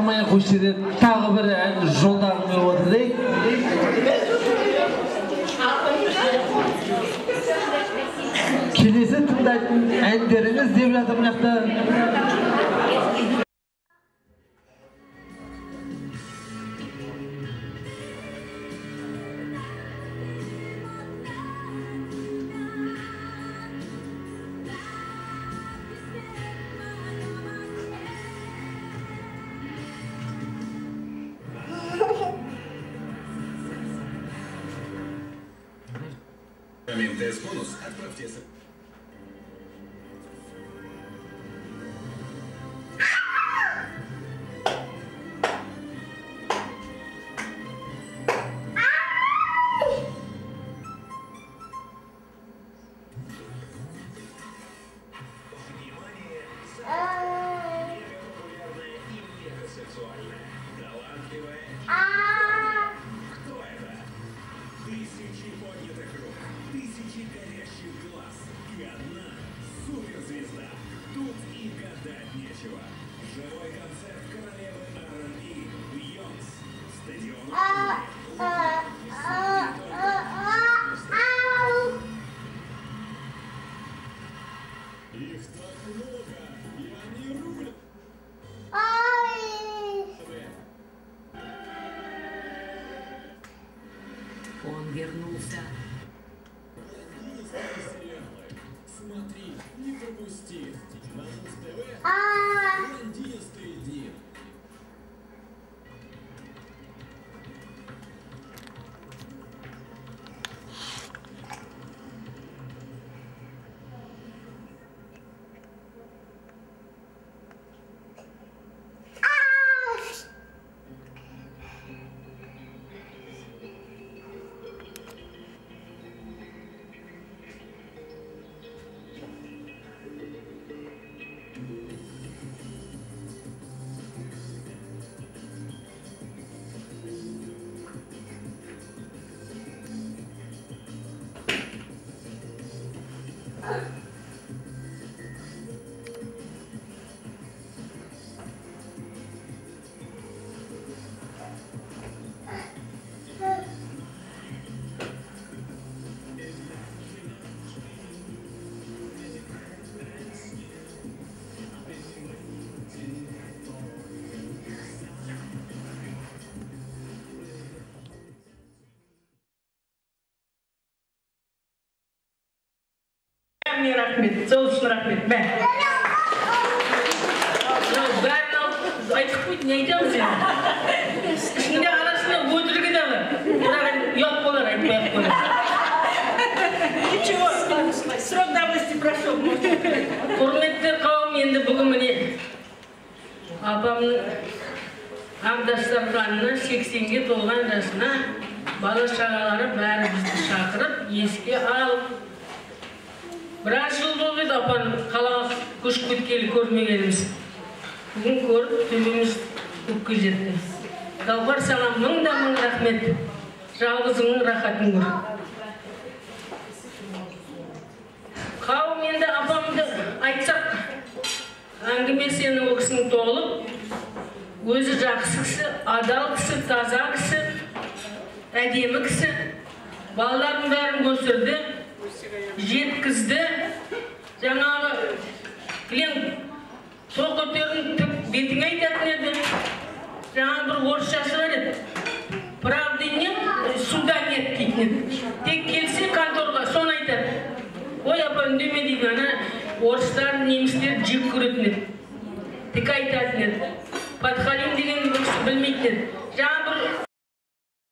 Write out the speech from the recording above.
Самай Хушире тағы бір ән жолдарын отырдық. Келесі тыңдайтын әндеріңіз деп жатыр мынақты. Бонус. Отправьте. Он вернулся. Смотри, не пропусти. На ТВ 11 дни. Rahmet, soğusun rahmet ben. Ben aytıp koydum, ne edeceğim sen? Şimdi arasında boyduruk edelim. Buradan yok olur, aytmayıp olur. Ничего, срок давности прошел. Құрметті қауым, енді бүгін міне апамның Абдастарханына 80-ге толған жасына бала шағалары бәрі бізді шақырып, еске алып. Біраз жыл болды апаның қалаға көшіп кеткелі көрмегеніміз. Бүгін көріп, төбеміз көкке жетті. Гаухар саған мың рахмет. Жалғызыңның рахатын көр. Қауым енді апамды айтсақ, әңгімесі енді ол кісінің толып, өзі жақсы кісі, адал кісі, таза кісі, әдемі кісі, балалардың бәрін өсірді, жеткізді. Жаңағы кілең сол көтерін бетіңе айтатын еді. Жаңағы бір орысшасы бар еді. Правды нет, суда нет дейтін еді. Тек келсе конторға соны айтады. Ой, апа, үндеме дейді, ана орыстар, немістер жек көретін еді. Тек айтатын еді. Подхалим деген бұл кісі білмейтін еді.